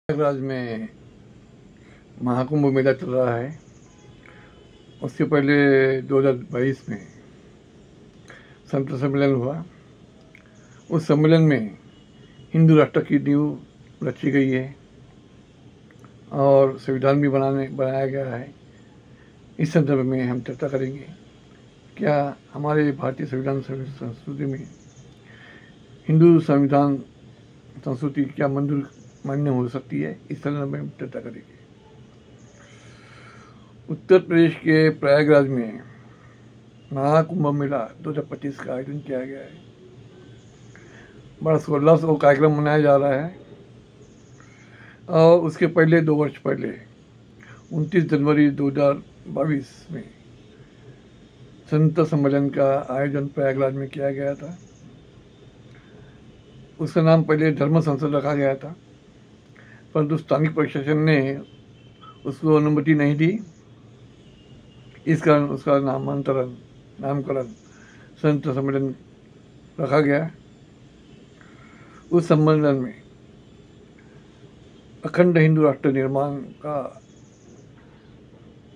प्रयागराज में महाकुंभ मेला चल रहा है। उसके पहले 2022 में संत सम्मेलन हुआ। उस सम्मेलन में हिंदू राष्ट्र की नींव रची गई है और संविधान भी बनाया गया है। इस संदर्भ में हम चर्चा करेंगे क्या हमारे भारतीय संविधान संस्कृति में हिंदू संविधान संस्कृति क्या मान्य हो सकती है। इस संदर्भ में हम चर्चा करेंगे। उत्तर प्रदेश के प्रयागराज में महाकुंभ मेला 2025 का आयोजन किया गया है। बड़ा सोलह से वो कार्यक्रम मनाया जा रहा है और उसके पहले 2 वर्ष पहले 29 जनवरी 2022 में संत सम्मेलन का आयोजन प्रयागराज में किया गया था। उसका नाम पहले धर्म संसद रखा गया था, परंतु स्थानिक प्रशासन ने उसको अनुमति नहीं दी। इस कारण उसका नामकरण संत सम्मेलन रखा गया। उस सम्मेलन में अखंड हिंदू राष्ट्र निर्माण का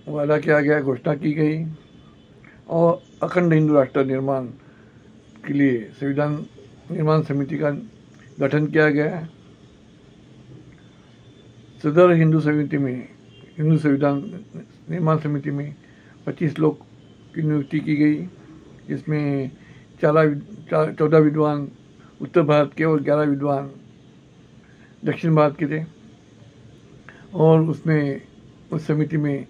वादा किया गया, घोषणा की गई और अखंड हिंदू राष्ट्र निर्माण के लिए संविधान निर्माण समिति का गठन किया गया। सदर हिंदू संविधान निर्माण समिति में 25 लोग की नियुक्ति की गई, जिसमें 14 विद्वान उत्तर भारत के और 11 विद्वान दक्षिण भारत के थे। और उसमें उस समिति में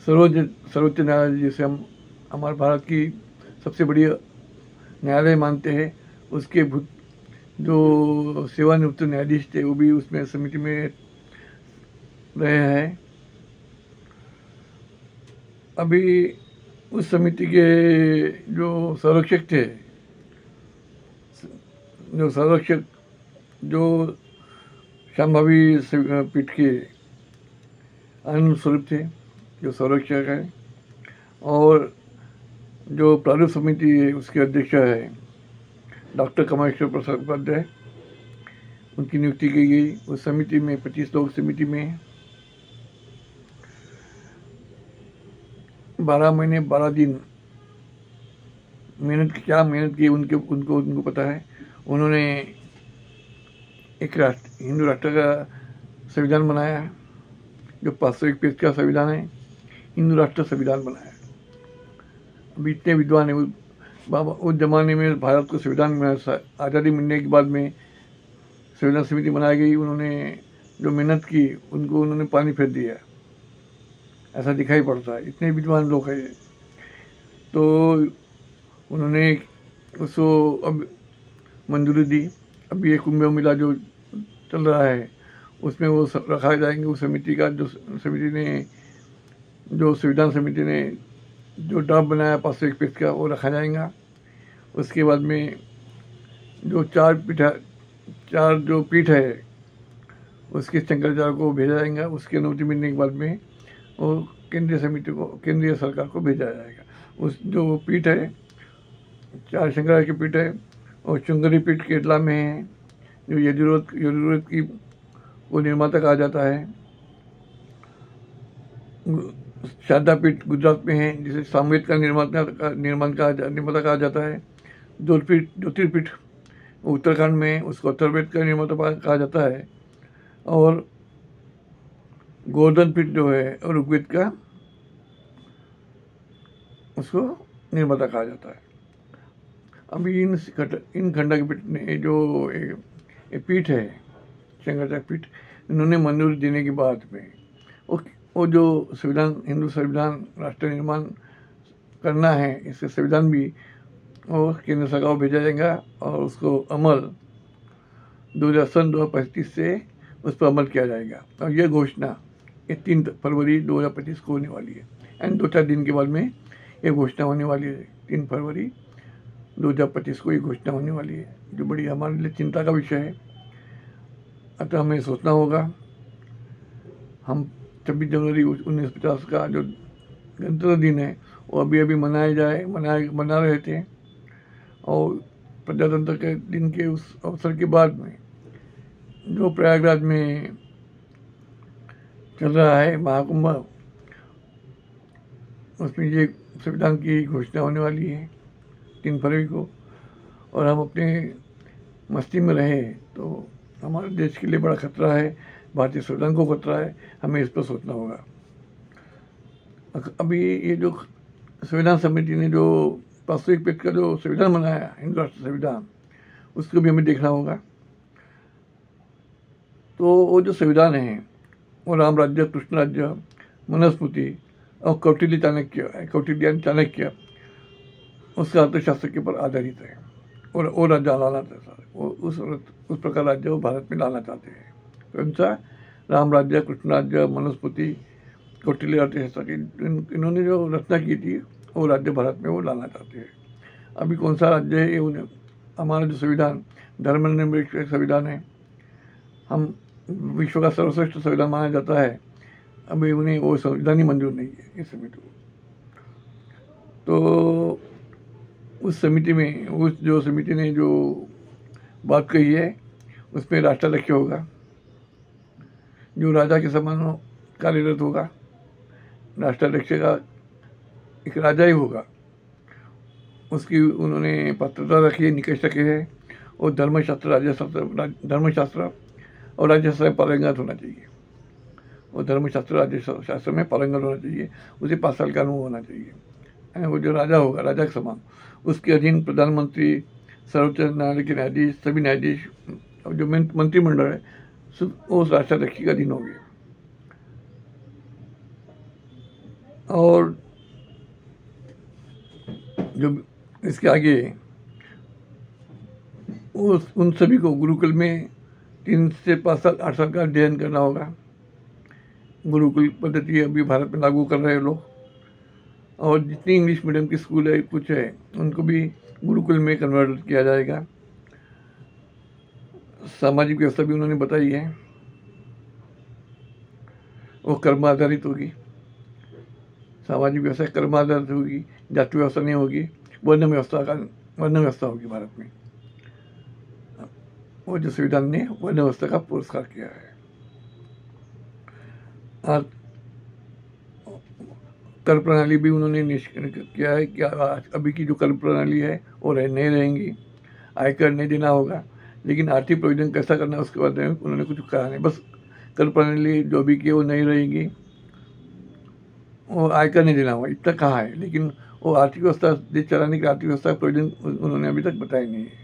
सर्वोच्च न्यायालय, जिसे हम हमारे भारत की सबसे बड़ी न्यायालय मानते हैं, उसके जो सेवानिवृत्त न्यायाधीश थे वो भी उसमें समिति में रहे हैं। अभी उस समिति के जो संरक्षक थे, जो शांभावी पीठ के आनंद स्वरूप थे, जो संरक्षक है, और जो प्रारूप समिति है उसके अध्यक्ष है डॉक्टर कमलेश्वर प्रसाद उपाध्याय, उनकी नियुक्ति की गई। उस समिति में 25 लोग समिति में 12 महीने 12 दिन मेहनत की उनको पता है। उन्होंने एक हिंदू राष्ट्र का संविधान बनाया, जो 501 पेज का संविधान है, हिंदू राष्ट्र संविधान बनाया। अभी इतने विद्वान है उस जमाने में भारत को संविधान में आज़ादी मिलने के बाद में संविधान समिति बनाई गई। उन्होंने जो मेहनत की उनको उन्होंने पानी फेर दिया, ऐसा दिखाई पड़ता है। इतने विद्वान लोग हैं। तो उन्होंने उसको अब मंजूरी दी। अभी ये कुंभ मेला जो चल रहा है उसमें वो रखा जाएंगे। उस समिति का जो संविधान समिति ने जो ड्राफ्ट बनाया 501 पेज का, वो रखा जाएगा। उसके बाद में जो चार जो पीठ है उसके शंकराचार्य को भेजा जाएगा। उसकी अनुमति मिलने के बाद में वो केंद्रीय सरकार को भेजा जाएगा। उस जो पीठ है, 4 शंकराचार्य की पीठ है, और चुंगरी पीठ केरला में है, जो यजुर्वेद की वो निर्माता कहा जाता है। शारदा पीठ गुजरात में है, जिसे सामवेद का निर्माता कहा जाता है। ज्योतिर्पीठ उत्तराखंड में, उसको अथर्ववेद का निर्माता कहा जाता है। और गोवर्धन पीठ जो है और ऋग्वेद का, उसको निर्माता कहा जाता है। अभी इन खंडा के पीठ ने जो पीठ है, शंकराचार्य पीठ, इन्होंने मंजूरी देने के बाद में वो जो हिंदू संविधान राष्ट्र निर्माण करना है, इससे संविधान भी वो केंद्र सरकार को भेजा जाएगा और उसको अमल 2025 से उस पर अमल किया जाएगा। और यह घोषणा 3 फरवरी 2025 को होने वाली है। एंड 2-4 दिन के बाद में ये घोषणा होने वाली है। 3 फरवरी 2025 को ये घोषणा होने वाली है, जो बड़ी हमारे लिए चिंता का विषय है। अतः हमें सोचना होगा। हम 26 जनवरी 1950 का जो गणतंत्र दिन है वो अभी मना रहे थे, और प्रजातंत्र के दिन के उस अवसर के बाद में जो प्रयागराज में चल रहा है महाकुंभ, उसमें ये संविधान की घोषणा होने वाली है 3 फरवरी को, और हम अपने मस्ती में रहे तो हमारे देश के लिए बड़ा खतरा है, भारतीय संविधान को खतरा है, हमें इस पर सोचना होगा। अभी ये जो संविधान समिति ने जो 501 पेज का जो संविधान बनाया, हिंदू राष्ट्र संविधान, उसको भी हमें देखना होगा। तो वो जो संविधान है वो राम राज्य, कृष्ण राज्य, मनुस्मृति और कौटिल्य चाणक्य उसका अर्थशास्त्र के ऊपर आधारित है, और वो राज्य लाना चाहता है, वो उस प्रकार राज्य वो भारत में लाना चाहते हैं। कौन सा? राम राज्य, कृष्ण राज्य, मनुस्मृति, कौटिल्य अर्थशास्त्र की इन्होंने जो रचना की थी वो राज्य भारत में वो लाना चाहते हैं। अभी कौन सा राज्य है ये उन्हें, हमारा जो संविधान धर्मनिरपेक्ष संविधान है, हम विश्व का सर्वश्रेष्ठ संविधान माना जाता है, अभी उन्हें वो संविधान ही मंजूर नहीं है इस समिति को। तो उस समिति में, उस जो समिति ने जो बात कही है उसमें राष्ट्राध्यक्ष होगा जो राजा के समान कार्यरत होगा। राष्ट्राध्यक्ष का एक राजा ही होगा, उसकी उन्होंने पात्रता रखी है, निकष रखे है, और धर्मशास्त्र और राज्यशास्त्र में पारंगत होना चाहिए, और धर्मशास्त्र राज्यशास्त्र में पारंगत होना चाहिए, उसे 5 साल का अनुभव होना चाहिए। वो जो राजा होगा, राजा के समान, उसके अधीन प्रधानमंत्री, सर्वोच्च न्यायालय के न्यायाधीश, सभी न्यायाधीश, जो मंत्रिमंडल है वो उस राष्ट्राध्यक्ष के अधीन होंगे। और जो इसके आगे उन सभी को गुरुकुल में 3 से 5 साल 8 साल का अध्ययन करना होगा। गुरुकुल पद्धति अभी भारत में लागू कर रहे हैं लोग, और जितनी इंग्लिश मीडियम की स्कूल है कुछ है उनको भी गुरुकुल में कन्वर्ट किया जाएगा। सामाजिक व्यवस्था भी उन्होंने बताई है, वो कर्म आधारित होगी। सामाजिक व्यवस्था कर्म आधारित होगी, जाति व्यवस्था नहीं होगी, वर्ण व्यवस्था होगी भारत में। वो जो संविधान ने वर्ण व्यवस्था का पुरस्कार किया है। कर प्रणाली भी उन्होंने निश्चित किया है कि अभी की जो कर प्रणाली है वो नहीं रहेंगी, आयकर नहीं देना होगा, लेकिन आर्थिक प्रोविजन कैसा करना है उसके बारे में उन्होंने कुछ कहा नहीं। बस कर प्रणाली जो भी की वो नहीं रहेगी, वो आयकर नहीं देना होगा, इतना कहा है, लेकिन वो आर्थिक व्यवस्था, देश चलाने की आर्थिक व्यवस्था प्रोविजन उन्होंने अभी तक बताया नहीं है।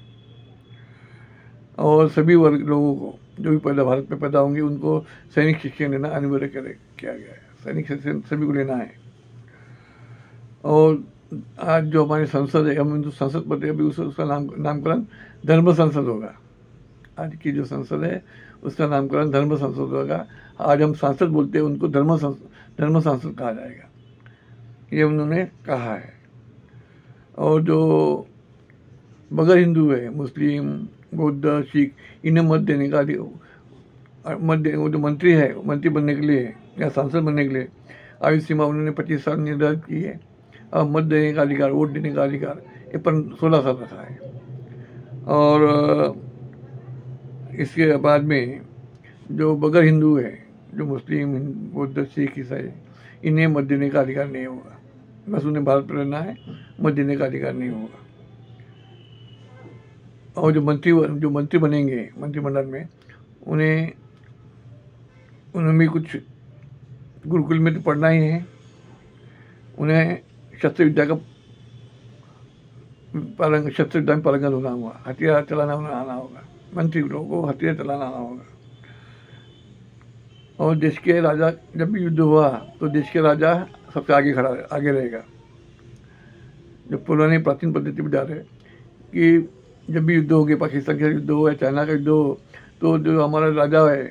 और सभी वर्ग लोगों को जो भी भारत में पैदा होंगे उनको सैनिक शिक्षण लेना अनिवार्य किया गया है। सैनिक शिक्षण सभी को लेना है। और आज जो हमारी संसद है, हम हिंदू संसद पढ़ते हैं, अभी उसका नामकरण धर्म संसद होगा। आज की जो संसद है उसका नामकरण धर्म संसद होगा। आज हम सांसद बोलते हैं, उनको धर्म सांसद कहा जाएगा, ये उन्होंने कहा है। और जो बगैर हिंदू है, मुस्लिम, बौद्ध, सिख, इन्हें मत देने का वो जो मंत्री है, मंत्री बनने के लिए या सांसद बनने के लिए आयु सीमा उन्होंने 25 साल निर्धारित की है। अब मत देने का अधिकार, वोट देने का अधिकार ये पर 16 साल रखा है। और इसके बाद में जो बगैर हिंदू है, जो मुस्लिम, बौद्ध, सिख, ईसाई, इन्हें मत देने का अधिकार नहीं होगा। बस उन्हें भारत में रहना है, मत देने का अधिकार नहीं होगा। और जो मंत्री बनेंगे मंत्रिमंडल में, उन्हें भी कुछ गुरुकुल में तो पढ़ना ही है। उन्हें शस्त्र विद्या में पारंगत होना होगा, हथियार चलाना आना होगा। मंत्री लोगों को हथियार चलाना आना होगा। और देश के राजा, जब भी युद्ध हुआ तो देश के राजा सबसे आगे रहेगा। जो पुरानी प्राचीन पद्धति में जा रहे कि जब भी युद्ध हो गया, पाकिस्तान का युद्ध हो या चाइना का युद्ध हो, तो जो हमारा राजा है,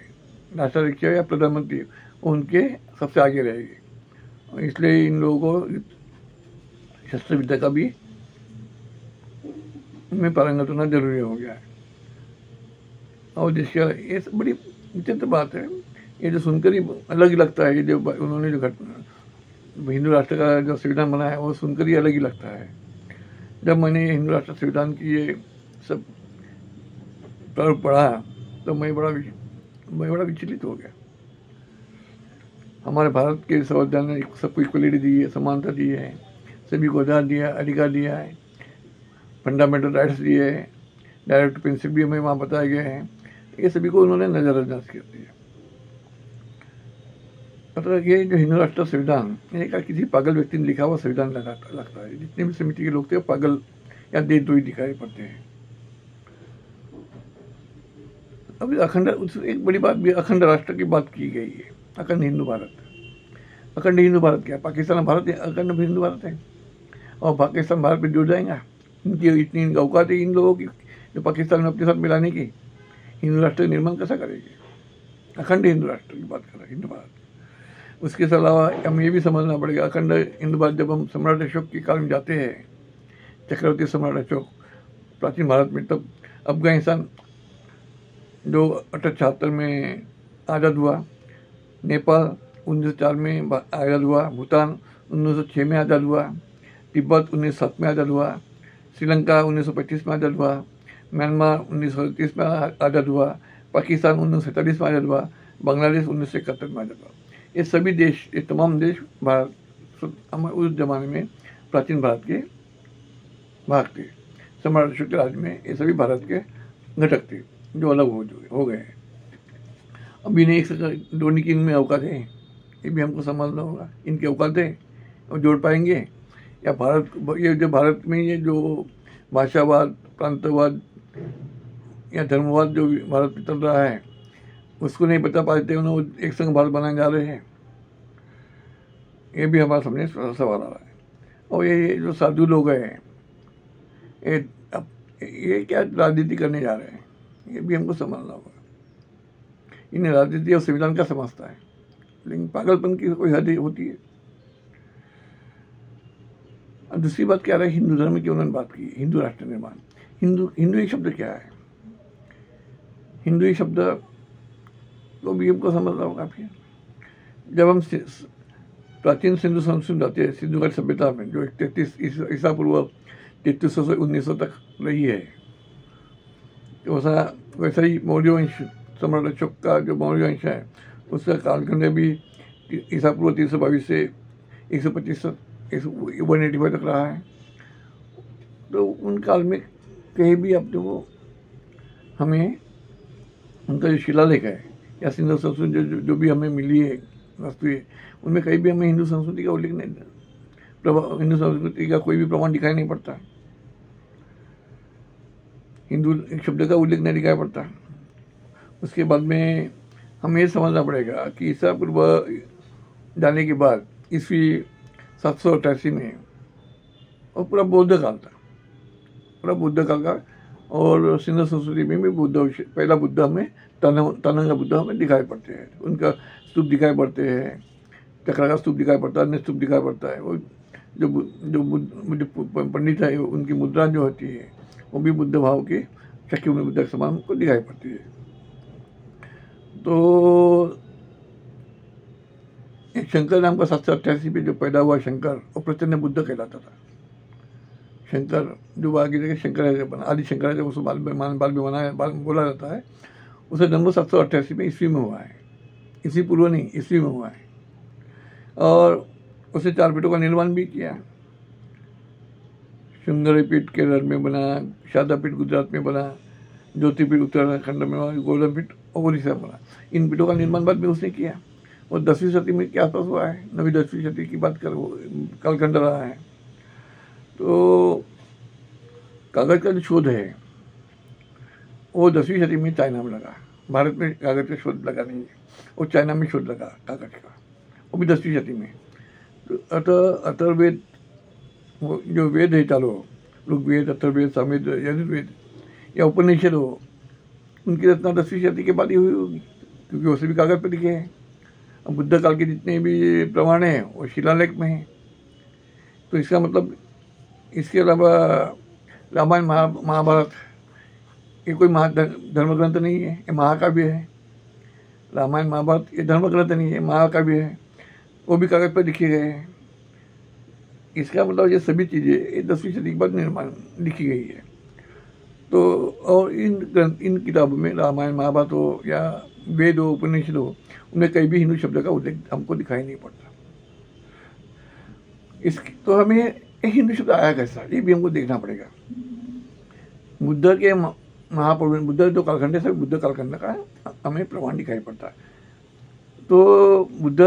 राष्ट्राध्यक्ष या प्रधानमंत्री, उनके सबसे आगे रहेगी। इसलिए इन लोगों को शस्त्र विद्या का भी में पारंगत होना जरूरी हो गया है। और जिसका ये बड़ी विचित्र बात है, ये जो सुनकर ही अलग ही लगता है कि जो उन्होंने जो हिंदू राष्ट्र का जो संविधान बनाया है वो सुनकर ही अलग ही लगता है। जब मैंने हिंदू राष्ट्र संविधान की ये सब पढ़ा तो मैं बड़ा विचलित हो गया। हमारे भारत के संविधान ने सबको इक्वलिटी दी है, समानता दी है, सभी को अधिकार दिया है, फंडामेंटल राइट्स दिए हैं, डायरेक्ट प्रिंसिपल भी हमें वहाँ बताए गए हैं। ये सभी को उन्होंने नज़रअंदाज कर दिया। मतलब ये जो हिंदू राष्ट्र संविधान ये का किसी पागल व्यक्ति ने लिखा हुआ संविधान लगता है। जितने भी समिति के लोग थे पागल या देशद्रोही दिखाई पड़ते हैं। अभी एक बड़ी बात भी अखंड राष्ट्र की बात की गई है। अखंड हिंदू भारत क्या है? पाकिस्तान भारत है, अखंड हिंदू भारत है। और पाकिस्तान भारत में जुड़ जाएगा। इनकी इतनी औकात है इन लोगों की जो पाकिस्तान में अपने साथ मिलाने की। हिंदू राष्ट्र का निर्माण कैसा करेगी? अखंड हिंदू राष्ट्र की बात कर रहे हैं हिंदू भारत। उसके अलावा हमें ये भी समझना पड़ेगा, अखंड हिंदू भारत जब हम सम्राट अशोक के काल में जाते हैं, चक्रवर्ती सम्राट अशोक प्राचीन भारत में, तब अफगानिस्तान जो 1876 में आज़ाद हुआ, नेपाल 1904 में आज़ाद हुआ, भूटान 1906 में आज़ाद हुआ, तिब्बत 1907 में आज़ाद हुआ, श्रीलंका 1925 में आज़ाद हुआ, म्यांमार 1938 में आज़ाद हुआ, पाकिस्तान 1947 में आज़ाद हुआ, बांग्लादेश 1971 में आज़ाद हुआ। ये सभी देश, ये तमाम देश भारत उस जमाने में प्राचीन भारत के भाग थे। सम्राट अशोक के राज्य में ये सभी भारत के घटक थे जो अलग हो गए हैं। अभी नहीं जोड़ने की इनमें औकात है, ये भी हमको समझना होगा। इनकी औकात है और जोड़ पाएंगे या भारत, ये जो भारत में ये जो भाषावाद, प्रांतवाद या धर्मवाद जो भारत में चल रहा है उसको नहीं बता पाते, उन्होंने एक संग भारत बनाने जा रहे हैं। ये भी हमारे सामने सवाल आ रहा है। और ये जो साधु लोग हैं ये क्या राजनीति करने जा रहे हैं, ये भी हमको समझना होगा। इन्हें राजनीति और संविधान का समझता है, लेकिन पागलपन की कोई हद होती है। अब दूसरी बात क्या रहा, हिंदू धर्म की उन्होंने बात की, हिंदू राष्ट्र निर्माण। हिंदू शब्द क्या है? हिंदू शब्द तो भी हमको समझना होगा। फिर जब हम प्राचीन सिंधु संस्कृति जाते हैं, सिंधु घाटी सभ्यता में जो 33 ईसा पूर्व 3300 से 1900 तक रही है, तो वैसा ही मौर्य वंश, सम्राट अशोक का जो मौर्य वंश है उसका कालखंड भी ईसा पूर्व 322 से 125 185 तक रहा है। तो उन काल में कहीं भी अब जो हमें उनका जो शिलालेख है या सिंधु संस्कृति जो भी हमें मिली है वस्तुएं, उनमें कहीं भी हमें हिंदू संस्कृति का उल्लेख नहीं, हिंदू संस्कृति का कोई भी प्रमाण दिखाई नहीं पड़ता, हिंदू शब्द का उल्लेख नहीं दिखाई पड़ता। उसके बाद में हमें समझना पड़ेगा कि ईसा पूर्व जाने के बाद ईस्वी 788 में और पूरा बौद्ध काल था, पूरा बुद्ध काल का। और सिंधु संस्कृति में भी पहला बुद्ध हमें तानंगा बुद्ध हमें दिखाई पड़ते हैं, उनका स्तूप दिखाई पड़ते हैं, चक्रा का स्तूप दिखाई पड़ता है, अन्य स्तूप दिखाई पड़ता है। वो जो पंडित है उनकी मुद्रा जो होती है वो भी बुद्ध भाव की शक्ति में बुद्ध के समान को दिखाई पड़ती है। तो शंकर नाम का 788 पे जो पैदा हुआ शंकर, और प्रचंड बुद्ध कहलाता था। शंकर जो आगे जगह शंकराचार्य बना, आदि शंकराचार्य उसको बाल में बोला जाता है। उसे जन्म 788 में ईस्वी में हुआ है, ईस्वी पूर्व नहीं, ईस्वी में हुआ है। और उसे 4 पीठों का निर्माण भी किया। सुंदरी पीठ केरल में बना, शारदा पीठ गुजरात में बना, ज्योतिपीठ उत्तराखंड में बना, गोल्डन पीठ उड़ीसा में बना। इन पीठों का निर्माण बाद में उसने किया। और 10वीं शती में क्या आसपास हुआ है, 9वीं 10वीं शती की बात कर, कालखंड रहा है। तो कागज का जो शोध है वो 10वीं शती में चाइना में लगा। भारत में कागज का शोध लगा नहीं है, वो चाइना में शोध लगा कागज का, वो भी 10वीं शती में। तो अथर्ववेद जो वेद है, चालो ऋग्वेद, अथर्ववेद, सामवेद, यजुर्वेद या उपनिषद हो, उनकी रचना 10वीं शती के बाद ही हुई होगी, क्योंकि वो सभी कागज पर लिखे हैं। अब बुद्ध काल के जितने भी प्रमाण हैं वो शिलालेख में हैं। तो इसका मतलब इसके अलावा रामायण महाभारत ये कोई धर्म ग्रंथ नहीं है, ये महाकाव्य है। रामायण महाभारत ये धर्म ग्रंथ नहीं है, महाकाव्य है, वो भी कागज पर लिखे गए हैं। इसका मतलब ये सभी चीज़ें ये 10वीं शती के बाद निर्माण लिखी गई है। तो और इन किताबों में रामायण महाभारत हो या वेद हो, उपनिषद हो, उनमें कहीं भी हिंदू शब्द का उल्लेख हमको दिखाई नहीं पड़ता। तो हमें एक हिंदू शब्द आया कैसा, ये भी हमको देखना पड़ेगा। बुद्ध के महापुरुष, बुद्ध जो कालखंड है, सब बुद्ध कालखंड का हमें प्रमाण दिखाई पड़ता है। तो बुद्ध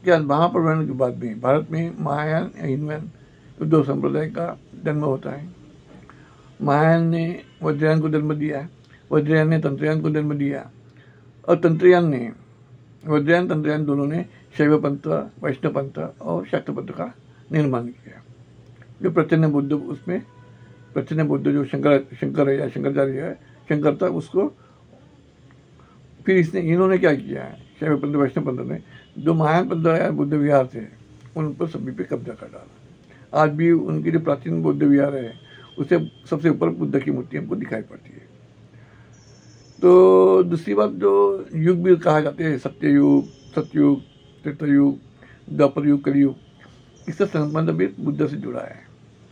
के महापुरुष के बाद में भारत में महायान या हिंदुयान तो दो संप्रदाय का जन्म होता है। महायान ने वज्रयान को जन्म दिया, वज्रयान ने तंत्रयान को जन्म दिया, और तंत्रयान ने, वज्रयान तंत्रयान दोनों ने शैव पंथ, वैष्णव पंथ और शाक्त पंथ का निर्माण किया। जो प्रचन्न बुद्ध, उसमें प्रचन्न बुद्ध जो शंकर है या शंकराचार्य है, शंकर था, उसको फिर इन्होंने क्या किया है, शैव पंथ वैष्णव पंथ ने जो महायान पंथ या बुद्ध विहार थे उन पर सभी पे कब्जा कर डाला। आज भी उनकी जो प्राचीन बुद्ध विहार है उससे सबसे ऊपर बुद्ध की मूर्ति हमको दिखाई पड़ती है। तो दूसरी बात, जो युग भी कहा जाते हैं, सत्ययुग, सतयुग, त्रेतायुग, द्वापर युग, कलयुग, इसका संबंध भी बुद्ध से जुड़ा है।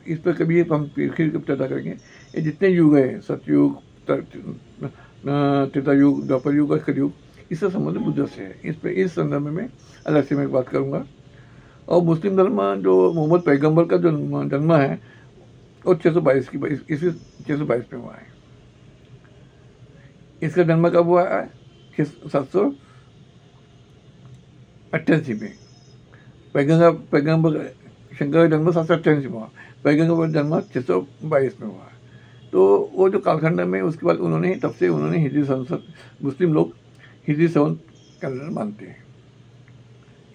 इस पर कभी हम फिर चर्चा करेंगे। ये जितने युग है, सतयुग, त्रेतायुग, द्वापर युग और कलयुग, इसका संबंध बुद्ध से है। इस पर इस संदर्भ में अलग से मैं बात करूँगा। और मुस्लिम धर्म जो मोहम्मद पैगंबर का जो जन्म है वो 622 की ईस्वी 622 में हुआ है। इसका जन्म कब हुआ है? 788 में। पैगंबर शंकर का जन्म 788 में हुआ, पैगंबर का जन्म 622 में हुआ। तो वो जो कालखंड में, उसके बाद उन्होंने, तब से उन्होंने हिजरी संवत, मुस्लिम लोग हिजरी संवत कैलेंडर मानते हैं,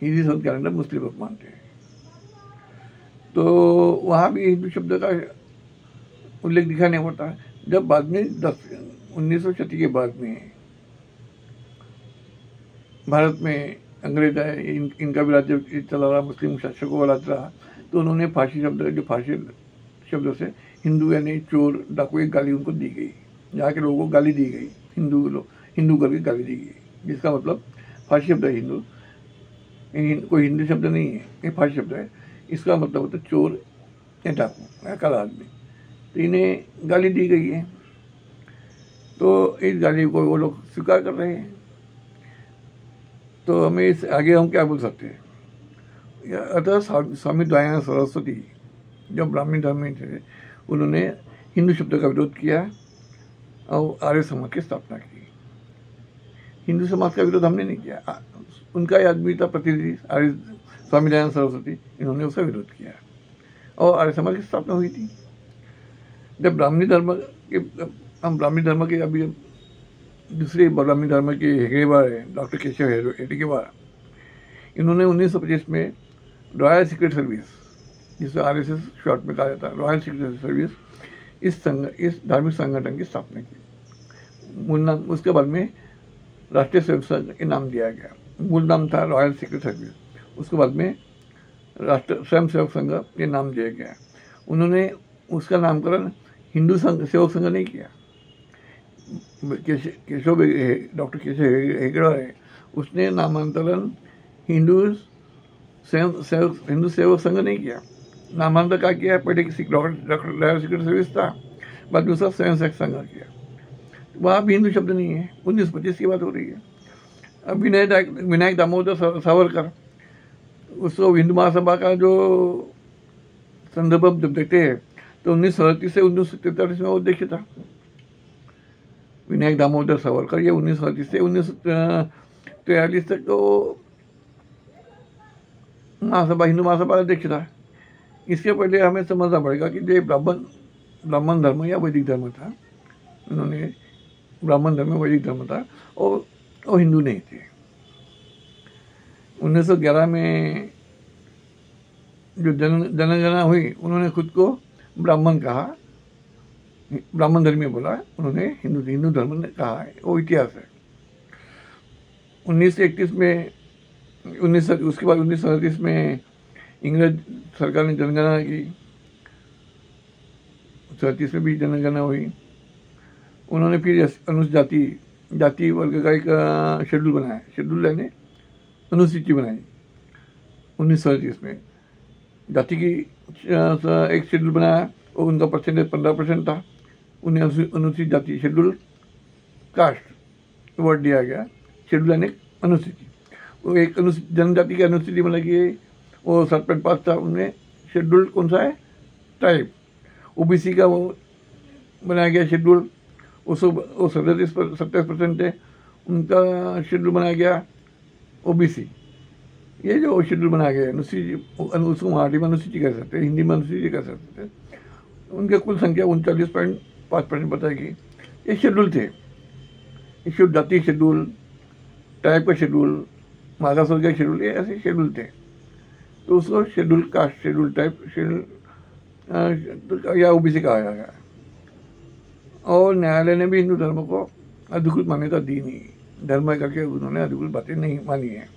हिजरी संवत कैलेंडर मुस्लिम लोग मानते हैं। तो वहाँ भी हिंदू शब्द का उल्लेख दिखाई नहीं पड़ता। जब बाद में 19वीं शती के बाद में भारत में अंग्रेज आए, इनका भी राज्य चला रहा, मुस्लिम शासकों का राज्य रहा, तो उन्होंने फारसी शब्द, जो फारसी शब्दों से हिंदू यानी चोर, डाकू, एक गाली उनको दी गई। यहाँ के लोगों को गाली दी गई, हिंदू करके गाली दी गई, जिसका मतलब फारसी शब्द है हिंदू, कोई हिंदी शब्द नहीं है, ये फारसी शब्द है। इसका मतलब होता है चोर या डाकू या काला आदमी। तो इन्हें गाली दी गई है, तो इस गाली को वो लोग स्वीकार कर रहे हैं। तो हमें इस आगे हम क्या बोल सकते हैं? अतः स्वामी दयानंद सरस्वती जो ब्राह्मण धर्म में थे, उन्होंने हिंदू शब्द का विरोध किया और आर्य समाज की स्थापना की। हिंदू समाज का विरोध हमने नहीं किया, उनका यह आदमी था प्रतिनिधि आर्य स्वामी दयानंद सरस्वती, इन्होंने उसका विरोध किया और आर्य समाज की स्थापना हुई थी। जब ब्राह्मणी धर्म के अभी दूसरे ब्राह्मणी धर्म के हेगड़ेवार है, डॉक्टर केशव हेगड़ेवार, इन्होंने 1925 में रॉयल सीक्रेट सर्विस, जिसे RSS शॉर्ट में कहा जाता है, रॉयल सीक्रेट सर्विस, इस धार्मिक संगठन की स्थापना की। मूल नाम, उसके बाद में राष्ट्रीय स्वयं संघ के नाम दिया गया। मूल नाम था रॉयल सीक्रेट सर्विस, उसके बाद में राष्ट्रीय स्वयं सेवक संघ ये नाम दिया गया। उन्होंने उसका नामकरण हिंदू सेवक संघ नहीं किया। डॉक्टर केशव हेगड़ेवार है, उसने नामांतरण हिंदू सेवक संघ नहीं किया। नामांतर क्या किया? पहले रॉयल सीक्रेट सर्विस था, बाद में उसका स्वयं सेवक संघ किया। वहाँ भी हिंदू शब्द नहीं है। 1925 की बात हो रही है। अब विनायक दामोदर सावरकर, उसको हिंदू महासभा का जो संदर्भ जब देखते हैं तो 1937 से 1943 में वो अध्यक्ष था विनायक दामोदर सावरकर। ये 1937 से 1943 तक तो महासभा, हिंदू महासभा का अध्यक्ष था। इसके पहले हमें समझना पड़ेगा कि ये ब्राह्मण धर्म या वैदिक धर्म था। उन्होंने ब्राह्मण धर्म, वैदिक धर्म था और हिंदू नहीं थे। 1911 में जो जनगणना हुई, उन्होंने खुद को ब्राह्मण कहा, ब्राह्मण धर्मी बोला, उन्होंने हिंदू धर्म ने कहा है, वो इतिहास है। 1931 में उसके बाद 1937 में इंग्रज सरकार ने जनगणना की, 37 में भी जनगणना हुई। उन्होंने फिर अनुसूचित जाति वर्ग का एक शेड्यूल बनाया, शेड्यूल यानी अनुसूची बनाई। 1937 में जाति की एक शेड्यूल बनाया और उनका परसेंटेज 15% था। उन्हें अनुसूचित जाति शेड्यूल कास्ट वर्ड दिया गया शेड्यूल यानी अनुसूची, वो एक जनजाति की अनुसूची मतलब कि वो 7.5 था, उनमें शेड्यूल कौन सा है, ट्राइब। ओबीसी का वो बनाया गया शेड्यूल, वो 27% है, उनका शेड्यूल बनाया गया ओबीसी। ये जो शेड्यूल बनाया गया अनुसूची, उसको मराठी में अनुसूची कह सकते हैं, हिंदी में अनुसूची कह सकते हैं। उनकी कुल संख्या 39.5% बताएगी। ये शेड्यूल थे, ये जाति शेड्यूल, टाइप का शेड्यूल, मागास वर्ग का शेड्यूल, ये ऐसे शेड्यूल थे। तो उसको schedule caste, schedule type, schedule या ओबीसी कहा गया। और न्यायालय ने भी हिंदू धर्म को अधिकृत मान्यता दी नहीं, धर्म करके उन्होंने अधिकृत बातें नहीं मानी है।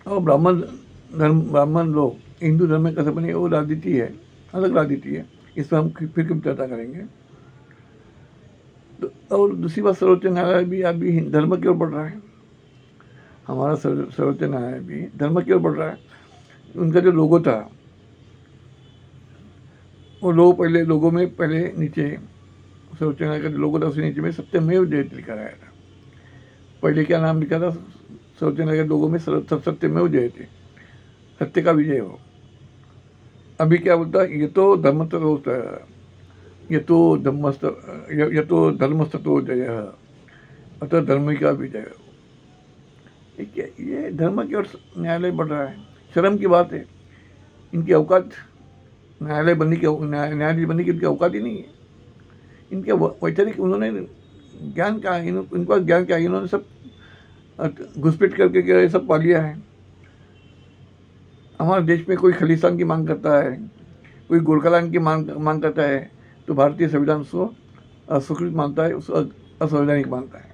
और ब्राह्मण लोग हिंदू धर्म में कैसे बने, वो राजनीति है, अलग राजनीति है, इस पर हम फिर कभी चर्चा करेंगे। तो और दूसरी बात, सर्वोच्च न्यायालय भी अभी धर्म की ओर बढ़ रहा है। हमारा सर्वोच्च न्यायालय भी धर्म की ओर बढ़ रहा है। उनका जो लोगो था, वो लोगों में पहले नीचे सर्वोच्च न्यायालय का जो लोगो था, उसके नीचे में सत्यमेव जयते लिखा गया था। पहले क्या नाम लिखा था सर्वोच्च न्यायालय के लोगों में, सत्यमेव जयते, सत्य का विजय हो। अभी क्या बोलता है, ये तो धर्मस्ततो जय, अतः धर्म का विजय हो। ये धर्म की ओर न्यायालय बढ़ रहा है। शर्म की बात है, इनकी औकात न्यायाधीश बनने की इनकी औकात ही नहीं है। इनके वैचारिक उन्होंने ज्ञान क्या, इनका ज्ञान क्या, इन्होंने सब घुसपैठ करके सब पा लिया है। हमारे देश में कोई खालिस्तान की मांग करता है, कोई गोरखालैंड की मांग करता है, तो भारतीय संविधान उसको अस्वीकृत मानता है, उसको असंवैधानिक मानता है।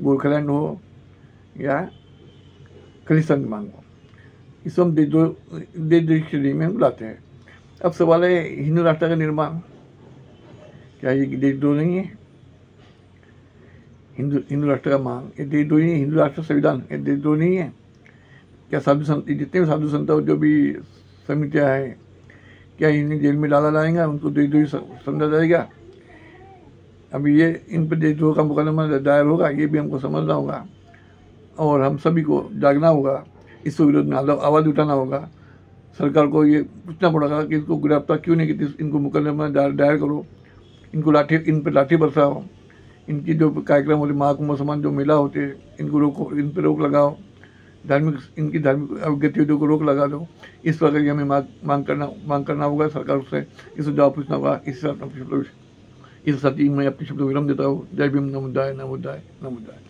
गोरखालैंड हो या खालिस्तान की मांग हो, इसको हम देश श्रेणी में हम लाते हैं। अब सवाल है हिंदू राष्ट्र का निर्माण, क्या ये देशद्रोह नहीं है? हिंदू राष्ट्र का मांग ये देशद्रोह नहीं है? हिंदू राष्ट्र संविधान ये देशद्रोह नहीं है? क्या साधु संत, जितने भी साधु संत जो भी समितियाँ हैं, क्या इन्हें जेल में डाला जाएगा, उनको देशद्रोही समझा जाएगा? अभी ये इन पर देशद्रोह का मुकदमा दायर होगा, ये भी हमको समझना होगा और हम सभी को जागना होगा, इसके विरोध में आवाज़ उठाना होगा। सरकार को ये पूछना पड़ेगा कि इसको गिरफ्तार क्यों नहीं की, इनको मुकदमा दायर करो, इन पर लाठी बरसाओ, इनकी जो कार्यक्रम होते महाकुंभ समान जो मेला होते हैं, इनको रोको, इन पर रोक लगाओ, इनकी धार्मिक गतिविधियों को रोक लगा दो। इस प्रकार की हमें मांग करना होगा सरकार से, इसको जवाब पूछना होगा। इस साथ ही मैं अपने शब्दों विराम देता हूँ। जय भीम, नमो बुद्धाय, नमो बुद्धाय, नमो बुद्धाय।